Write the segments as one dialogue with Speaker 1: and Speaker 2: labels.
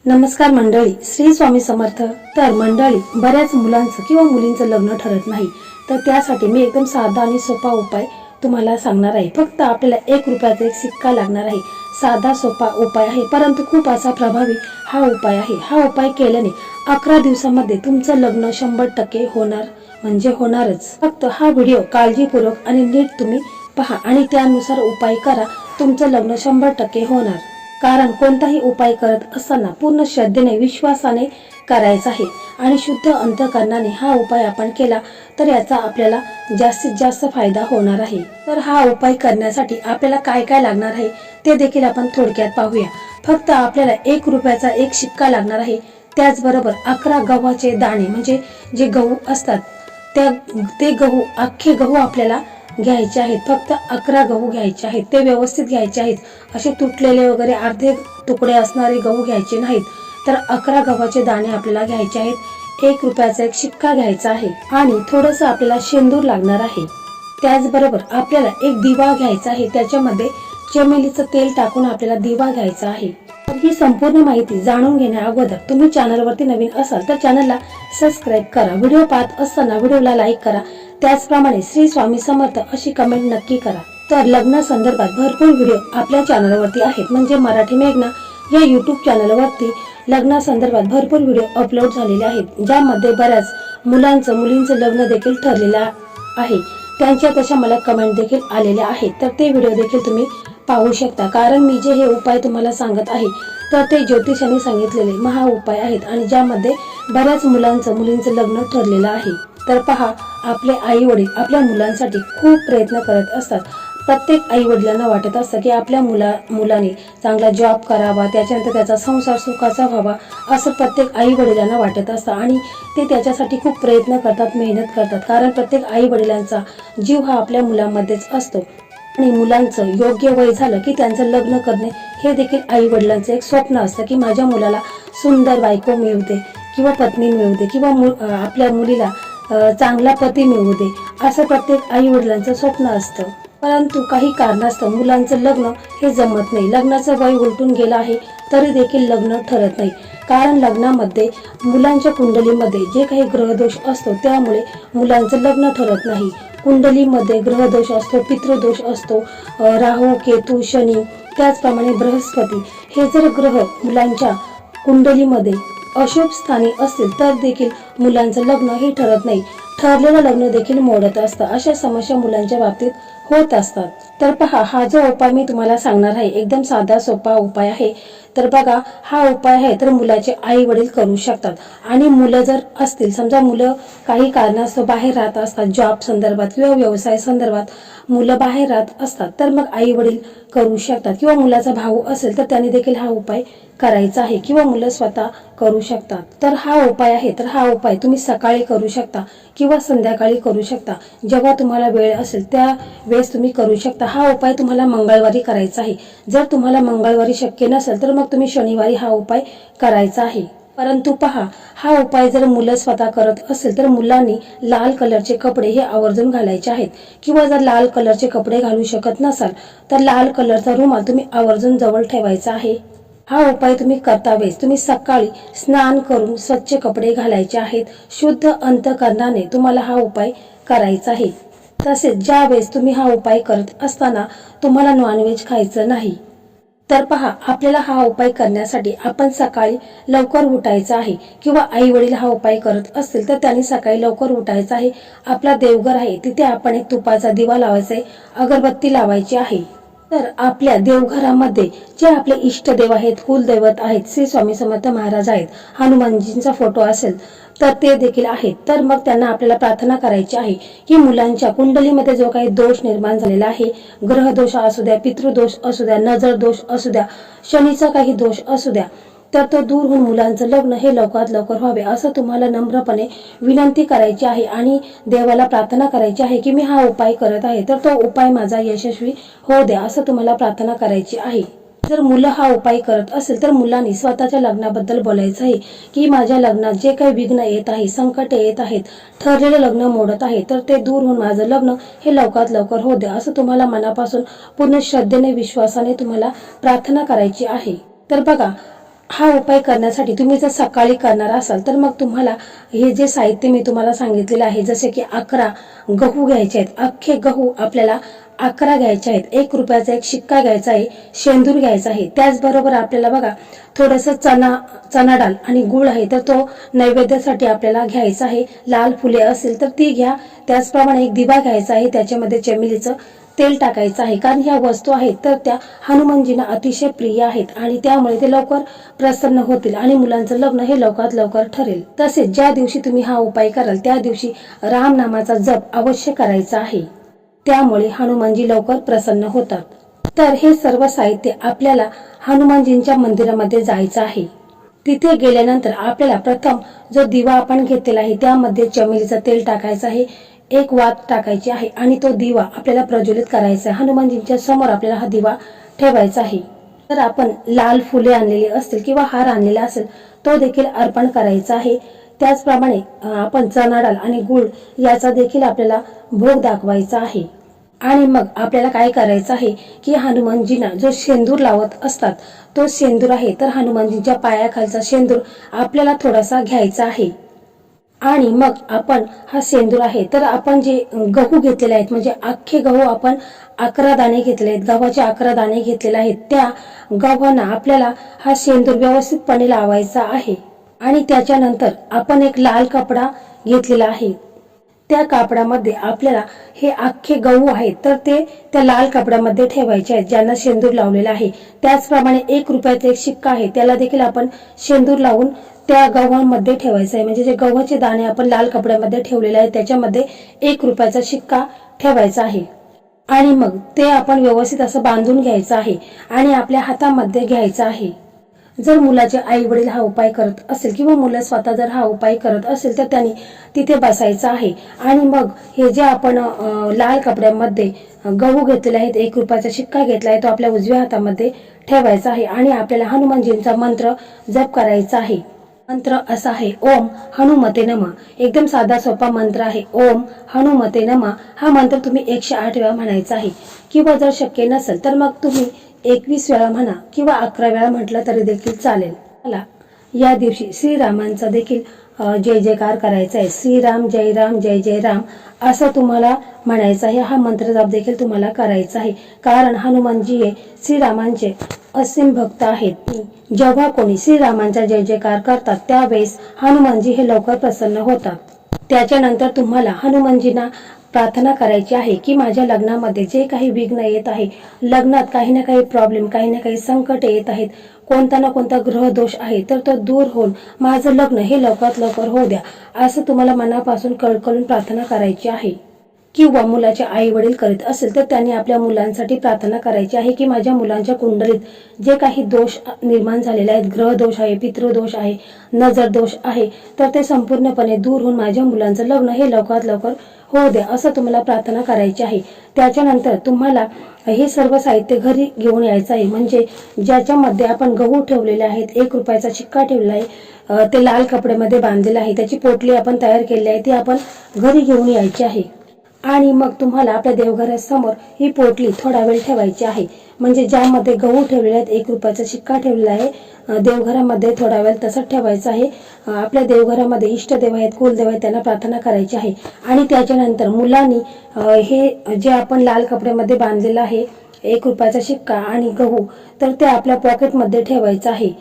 Speaker 1: नमस्कार मंडळी, श्री स्वामी समर्थ. तर मंडळी, बऱ्याच मुलांचं किंवा मुलींचं लग्न ठरत नाही, तर त्यासाठी मी एकदम साधा आणि सोपा उपाय तुम्हाला सांगणार आहे. फक्त आपल्याला 1 रुपयाचा एक सिक्का लागणार आहे. साधा सोपा उपाय आहे, परंतु खूप असा प्रभावी हा उपाय आहे. हा उपाय केल्याने 11 दिवसामध्ये तुमचं लग्न 100% होणार म्हणजे होणारच. फक्त हा व्हिडिओ काळजीपूर्वक आणि नीट तुम्ही पहा आणि त्यानुसार उपाय करा. तुमचं लग्न 100% होणार. कारण कोणताही उपाय करत असताना पूर्ण श्रद्धेने, विश्वासाने करायचा आहे आणि शुद्ध अंतःकरणाने हा उपाय आपण केला तर याचा आपल्याला जास्तीत जास्त फायदा होणार आहे. तर हा उपाय करण्यासाठी आपल्याला काय काय लागणार आहे ते देखील आपण थोडक्यात पाहूया. फक्त आपल्याला 1 रुपयाचा एक शिक्का लागणार आहे. त्याचबरोबर 11 गव्हाचे दाणे, म्हणजे जे गहू असतात ते गहू, अख्खे गहू आपल्याला घ्यायचे आहेत. फक्त 11 गहू घ्यायचे आहेत. ते व्यवस्थित घ्यायचे आहेत. असे तुटलेले वगैरे अर्धे तुकडे असणारे गहू घ्यायचे नाहीत. तर 11 गव्हाचे दाणे आपल्याला घ्यायचे आहेत. 1 रुपयाचा एक शिक्का घ्यायचा आहे आणि थोडस आपल्याला शेंदूर लागणार आहे. त्याचबरोबर आपल्याला एक दिवा घ्यायचा आहे. त्याच्यामध्ये चमेलीचं तेल टाकून आपल्याला दिवा घ्यायचा आहे. तर ही संपूर्ण माहिती जाणून घेण्या अगोदर तुम्ही चॅनलवरती नवीन असाल तर चॅनलला सबस्क्राईब करा. व्हिडिओ पाहत असताना व्हिडिओला लाईक करा. त्याचप्रमाणे श्री स्वामी समर्थ अशी कमेंट नक्की करा. तर लग्न संदर्भात भरपूर व्हिडिओ आपल्या चॅनलवरती आहेत. म्हणजे मराठी मेघना या युट्यूब चॅनलवरती लग्ना संदर्भात भरपूर व्हिडिओ अपलोड झालेले आहेत, ज्यामध्ये बऱ्याच मुलींचं लग्न देखील ठरलेलं आहे. त्यांच्या तशा मला कमेंट देखील आलेल्या आहेत. तर ते व्हिडिओ देखील तुम्ही पाहू शकता. कारण मी जे हे उपाय तुम्हाला सांगत आहे तर ते ज्योतिषांनी सांगितलेले महा उपाय आहेत आणि ज्यामध्ये बऱ्याच मुलींचं लग्न ठरलेलं आहे. तर पहा, आपले आई वडील आपल्या मुलांसाठी खूप प्रयत्न करत असतात. प्रत्येक आई वडिलांना वाटत असतं की आपल्या मुलाने चांगला जॉब करावा, त्याच्यानंतर त्याचा संसार सुखाचा व्हावा, असं प्रत्येक आई वडिलांना वाटत असतं आणि ते त्याच्यासाठी खूप प्रयत्न करतात, मेहनत करतात. कारण प्रत्येक आई वडिलांचा जीव हा आपल्या मुलांमध्येच असतो आणि मुलांचं योग्य वय झालं की त्यांचं लग्न करणे हे देखील आई वडिलांचं एक स्वप्न असतं की माझ्या मुलाला सुंदर बायको मिळू दे किंवा पत्नी मिळू दे किंवा आपल्या मुलीला चांगला पती मिळू दे, असं प्रत्येक आई वडिलांचं स्वप्न असतं. परंतु काही कारणास्तव मुलांचं लग्न हे जमत नाही. लग्नाचं वय उलटून गेलं आहे तरी देखील लग्न ठरत नाही. कारण लग्नामध्ये मुलांच्या कुंडलीमध्ये जे काही ग्रहदोष असतो त्यामुळे मुलांचं लग्न ठरत नाही. कुंडलीमध्ये ग्रहदोष असतो, पितृदोष असतो, राहू, केतू, शनी, त्याचप्रमाणे बृहस्पती, हे जर ग्रह मुलांच्या कुंडलीमध्ये अशुभ स्थानी असतील तर देखील मुलांचं लग्न हे ठरत नाही. ठरलेलं लग्न देखील मोडत असतं. अशा समस्या मुलांच्या बाबतीत होत असतात. तर पहा, हा जो उपाय मी तुम्हाला सांगणार आहे एकदम साधा सोपा उपाय आहे. तर बघा, हा उपाय आहे तर मुलाचे आई वडील करू शकतात. आणि मुलं जर असतील, समजा मुलं काही कारणास्तव बाहेर राहत असतात, जॉब संदर्भात किंवा व्यवसाय संदर्भात मुलं बाहेर राहत असतात, तर मग आई वडील करू शकतात. किंवा मुलाचा भाऊ असेल तर त्याने देखील हा उपाय करायचा आहे किंवा मुलं स्वतः करू शकतात. तर हा उपाय आहे तर हा उपाय तुम्ही सकाळी करू शकता किंवा संध्याकाळी करू शकता. जेव्हा तुम्हाला वेळ असेल त्या वेळेस तुम्ही करू शकता. हा उपाय तुम्हाला मंगळवारी करायचा आहे. जर तुम्हाला मंगळवारी शक्य नसेल तर मग तुम्ही शनिवारी हा उपाय करायचा आहे. परंतु पहा, हा उपाय जर मुलं स्वतः करत असेल तर मुलांनी लाल कलरचे कपडे हे आवर्जून घालायचे आहेत. किंवा जर लाल कलरचे कपडे घालू शकत नसाल तर लाल कलरचा रुमाल तुम्ही आवर्जून जवळ ठेवायचा आहे. हा उपाय तुम्ही करता वेळेस तुम्ही सकाळी स्नान करून स्वच्छ कपडे घालायचे आहेत. शुद्ध अंतःकरणाने तुम्हाला हा उपाय करायचा आहे. तसेच ज्या वेळेस तुम्ही हा उपाय करत असताना तुम्हाला नॉनव्हेज खायचं नाही. तर पहा, आपल्याला हा उपाय करण्यासाठी आपण सकाळी लवकर उठायचं आहे. किंवा आई वडील हा उपाय करत असतील तर त्यांनी सकाळी लवकर उठायचं आहे. आपला देवघर आहे तिथे आपण एक तुपाचा दिवा लावायचा आहे, अगरबत्ती लावायची आहे. तर आपल्या देवघरामध्ये जे आपले इष्टदेव आहेत, कुलदैवत आहेत, श्री स्वामी समर्थ महाराज आहेत, हनुमानजींचा फोटो असेल तर ते देखील आहेत. तर मग त्यांना आपल्याला प्रार्थना करायची आहे की मुलांच्या कुंडलीमध्ये जो काही दोष निर्माण झालेला आहे, ग्रहदोष असू द्या, पितृदोष असू द्या, नजर दोष असू द्या, शनीचा काही दोष असू द्या, तर तो दूर होऊन मुलांचं लग्न हे लवकरात लवकर व्हावे असं तुम्हाला नम्रपणे विनंती करायची आहे आणि देवाला प्रार्थना करायची आहे की मी हा उपाय करत आहे तर तो उपाय माझा यशस्वी होऊ द्या असं तुम्हाला प्रार्थना करायची आहे. जर मुलं हा उपाय करत असेल तर मुलांनी स्वतःच्या लग्नाबद्दल बोलायचं आहे की माझ्या लग्नात जे काही विघ्न येत आहे, संकट येत आहेत, ठरलेलं लग्न मोडत आहे तर ते दूर होऊन माझं लग्न हे लवकरात लवकर होऊ द्या असं तुम्हाला मनापासून पूर्ण श्रद्धेने, विश्वासाने तुम्हाला प्रार्थना करायची आहे. तर बघा, हा उपाय करण्यासाठी तुम्ही जर सकाळी करणार असाल तर मग तुम्हाला हे जे साहित्य मी तुम्हाला सांगितलेलं आहे, जसे की 11 गहू घ्यायचे आहेत, अख्खे गहू आपल्याला 11 घ्यायचे आहेत, 1 रुपयाचा एक शिक्का घ्यायचा आहे, शेंदूर घ्यायचा आहे, त्याचबरोबर आपल्याला बघा थोडंसं चना डाळ आणि गुळ आहे तर तो नैवेद्यासाठी आपल्याला घ्यायचा आहे. लाल फुले असेल तर ती घ्या. त्याचप्रमाणे एक दिवा घ्यायचा आहे, त्याच्यामध्ये चमेलीचं तेल टाकायचं आहे, कारण ह्या वस्तू आहेत तर त्या हनुमानजींना अतिशय प्रिय आहेत आणि त्यामुळे ते लवकर प्रसन्न होतील आणि मुलांचं लग्न हे लवकरात लवकर ठरेल. तसेच ज्या दिवशी तुम्ही हा उपाय कराल त्या दिवशी राम नामाचा जप अवश्य करायचा आहे, त्यामुळे हनुमानजी लवकर प्रसन्न होतात. तर हे सर्व साहित्य आपल्याला हनुमानजींच्या मंदिरामध्ये जायचं आहे. तिथे गेल्यानंतर आपल्याला प्रथम जो दिवा आपण घेतलेला आहे त्यामध्ये चमेलीचं तेल टाकायचं आहे, एक वात टाकायची आहे आणि तो दिवा आपल्याला प्रज्वलित करायचा आहे. हनुमानजींच्या समोर आपल्याला हा दिवा ठेवायचा आहे. तर आपण लाल फुले आणलेली असतील किंवा हार आणलेला असेल तो देखील अर्पण करायचा आहे. त्याचप्रमाणे आपण चणा डाळ आणि गुळ याचा देखील आपल्याला भोग दाखवायचा आहे. आणि मग आपल्याला काय करायचं आहे की हनुमानजींना जो शेंदूर लावत असतात तो शेंदूर आहे तर हनुमानजींच्या पायाखालचा शेंदूर आपल्याला थोडासा घ्यायचा आहे. आणि मग आपण हा शेंदूर आहे तर आपण जे गहू घेतलेले आहेत, म्हणजे अख्खे गहू आपण 11 दाणे घेतले आहेत, गव्हाचे 11 दाणे घेतलेले आहेत, त्या गव्हांना आपल्याला हा शेंदूर व्यवस्थितपणे लावायचा आहे. आणि त्याच्यानंतर आपण एक लाल कपडा घेतलेला आहे, त्या कापडामध्ये आपल्याला हे अख्खे गहू आहेत तर ते त्या लाल कपड्यामध्ये ठेवायचे आहेत ज्यांना शेंदूर लावलेला आहे. त्याचप्रमाणे 1 रुपयाचा एक शिक्का आहे त्याला देखील आपण शेंदूर लावून त्या गव्हांमध्ये ठेवायचं आहे. म्हणजे जे गव्हाचे दाणे आपण लाल कपड्यामध्ये ठेवलेले आहेत त्याच्यामध्ये 1 रुपयाचा शिक्का ठेवायचा आहे. आणि मग ते आपण व्यवस्थित असं बांधून घ्यायचं आहे आणि आपल्या हातामध्ये घ्यायचं आहे. जर मुलाचे आई वडील हा उपाय करत असेल किंवा मुलं स्वतः जर हा उपाय करत असेल तर त्यांनी तिथे बसायचं आहे. आणि मग हे जे आपण लाल कपड्यामध्ये गहू घेतलेले आहेत, 1 रुपयाचा शिक्का घेतला आहे तो आपल्या उजव्या हातामध्ये ठेवायचा आहे आणि आपल्याला हनुमानजींचा मंत्र जप करायचा आहे. मंत्र असा आहे, ओम हनुमते नमः. एकदम साधा सोपा मंत्र आहे, ओम हनुमते नमः. हा मंत्र तुम्ही 108 वेळा म्हणायचा आहे किंवा जर शक्य नसेल तर मग तुम्ही 21 वेळा म्हणा किंवा 11 वेळा म्हटलं तरी देखील चालेल. मला या दिवशी श्रीरामांचा देखील जय जयकार करायचा आहे. श्रीराम जय राम जय जय राम असं तुम्हाला म्हणायचं आहे. हा मंत्र जाप देखील तुम्हाला करायचा आहे, कारण हनुमानजी हे श्रीरामांचे असीम भक्त आहेत. जेव्हा कोणी श्रीरामांचा जय जयकार करतात त्यावेळेस हनुमानजी हे लवकर प्रसन्न होतात. त्याच्यानंतर तुम्हाला हनुमानजींना प्रार्थना करायची आहे की माझ्या लग्नामध्ये जे काही विघ्न येत आहे, लग्नात काही ना काही प्रॉब्लेम, काही ना काही संकट येत आहेत, कोणता ना कोणता ग्रह दोष आहे तर तो दूर होऊन माझं लग्न हे लवकरात लवकर होऊ द्या असं तुम्हाला मनापासून कळकळून प्रार्थना करायची आहे. किंवा मुलाचे आई वडील करीत असेल तर त्यांनी आपल्या मुलांसाठी प्रार्थना करायची आहे की माझ्या मुलांच्या कुंडलीत जे काही दोष निर्माण झालेले आहेत, ग्रह दोष आहे, पितृदोष आहे, नजर दोष आहे, तर ते संपूर्णपणे दूर होऊन माझ्या मुलांचं लग्न हे लवकरात लवकर होऊ द्या असं तुम्हाला प्रार्थना करायची आहे. त्याच्यानंतर तुम्हाला हे सर्व साहित्य घरी घेऊन यायचं आहे. म्हणजे ज्याच्यामध्ये आपण गहू ठेवलेले आहेत, 1 रुपयाचा शिक्का ठेवलेला आहे, ते लाल कपड्यामध्ये बांधलेलं आहे, त्याची पोटली आपण तयार केली आहे, ती आपण घरी घेऊन यायची आहे. आणि मग तुम्हाला आपल्या देवघरासमोर ही पोटली थोडा वेळ ठेवायची आहे. म्हणजे ज्यामध्ये गहू ठेवलेले आहेत, 1 रुपयाचा शिक्का ठेवलेला आहे, देवघरामध्ये थोडा वेळ तसंच ठेवायचं आहे. आपल्या देवघरामध्ये इष्टदेव आहेत, कुलदेव आहेत, त्यांना प्रार्थना करायची आहे. आणि त्याच्यानंतर मुलांनी हे जे आपण लाल कपड्यामध्ये बांधलेलं आहे 1 रुपयाचा शिक्का आणि गहू, तर ते आपल्या पॉकेटमध्ये ठेवायचं आहे.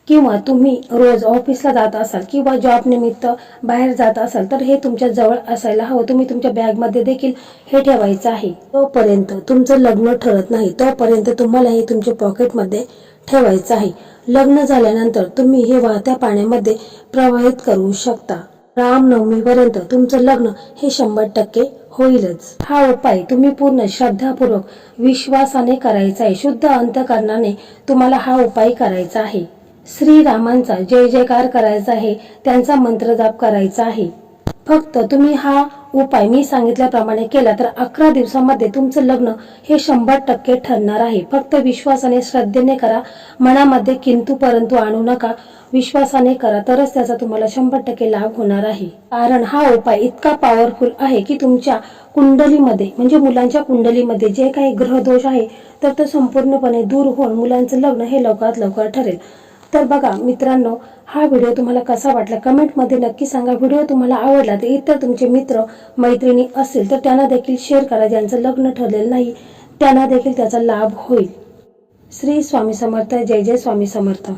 Speaker 1: किंवा तुम्ही रोज ऑफिसला जात असाल किंवा जॉब निमित्त बाहेर जात असाल तर हे तुमच्या जवळ असायला हवं. तुम्ही तुमच्या बॅगमध्ये देखील हे ठेवायचं आहे. तोपर्यंत तुमचं लग्न ठरत नाही तोपर्यंत तुम्हाला हे तुमच्या पॉकेटमध्ये ठेवायचं आहे. लग्न झाल्यानंतर तुम्ही हे वाहत्या पाण्यामध्ये प्रवाहित करू शकता. रामनवमीपर्यंत तुमचं लग्न हे 100% होईलच. हा उपाय तुम्ही पूर्ण श्रद्धापूर्वक विश्वासाने करायचा आहे. शुद्ध अंतःकरणाने तुम्हाला हा उपाय करायचा आहे. श्रीरामांचा जय जयकार करायचा आहे, त्यांचा मंत्र जाप करायचा आहे. फक्त तुम्ही हा उपाय मी सांगितल्याप्रमाणे केला तर 11 दिवसामध्ये तुमचं लग्न हे 100% ठरणार आहे. फक्त विश्वासाने श्रद्धेने करा, मनामध्ये किंतु परंतु आणू नका. विश्वासाने करा तरच त्याचा तुम्हाला 100% लाभ होणार आहे. कारण हा उपाय इतका पॉवरफुल आहे की तुमच्या कुंडलीमध्ये म्हणजे मुलांच्या कुंडलीमध्ये जे काही ग्रह दोष आहे तर तो संपूर्णपणे दूर होऊन मुलांचं लग्न हे लवकरात लवकर ठरेल. तर बघा मित्रांनो, हा व्हिडिओ तुम्हाला कसा वाटला कमेंटमध्ये नक्की सांगा. व्हिडिओ तुम्हाला आवडला तर इतर तुमचे मित्र मैत्रिणी असतील तर त्यांना देखील शेअर करा. ज्यांचं लग्न ठरलेलं नाही त्यांना देखील त्याचा लाभ होईल. श्री स्वामी समर्थ. जय जय स्वामी समर्थ.